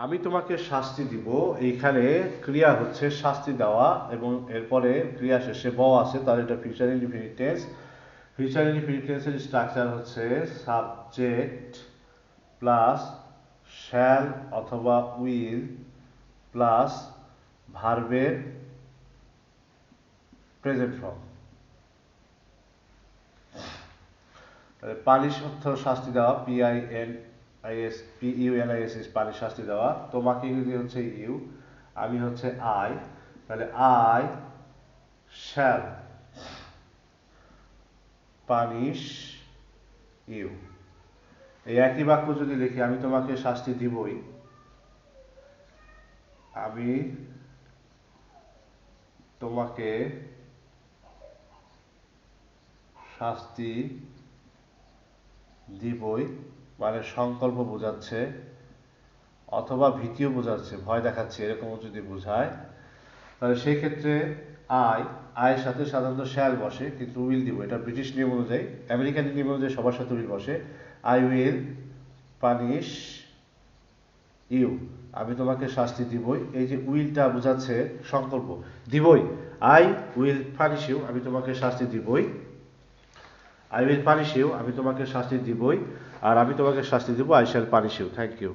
আমি তোমাকে শাস্তি দিব। এইখানে ক্রিয়া হচ্ছে শাস্তি দেওয়া এবং এরপরে ক্রিয়া শেষে ব আছে, তার এটা future indefinite tense. Future indefinite টেন্সের স্ট্রাকচার হচ্ছে সাবজেক্ট প্লাস শ্যাল অথবা উইল প্লাস ভার্বের প্রেজেন্ট ফর্ম। পানিশ অর্থ শাস্তি দেওয়া, PIUNIS পানিশ শাস্তি দেওয়া। তোমাকে ইংরেজি হচ্ছে ইউ, আমি হচ্ছে আই, তাহলে আই শ্যাল পানিশ ইউ। এই একই বাক্য যদি লিখি, আমি তোমাকে শাস্তি দিবই, আমি তোমাকে শাস্তি দিবই, মানে সংকল্প বোঝাচ্ছে অথবা ভীতিও বোঝাচ্ছে, ভয় দেখাচ্ছে, এরকমও যদি বোঝায়, তাহলে সেই ক্ষেত্রে আয়ের সাথে সাধারণত শ্যাল বসে, কিন্তু উইল দিব। এটা ব্রিটিশ নিয়ম অনুযায়ী, আমেরিকান নিয়ম অনুযায়ী সবার সাথে উইল বসে। আই উইল পানিশ ইউ, আমি তোমাকে শাস্তি দিবই। এই যে উইলটা বোঝাচ্ছে সংকল্প, দিবই। আই উইল পানিশ ইউ, আমি তোমাকে শাস্তি দিবই। আই উইল পানিশ ইউ, আমি তোমাকে শাস্তি দিবই। আর আমি তোমাকে শাস্তি দিব, I shall punish you. Thank you.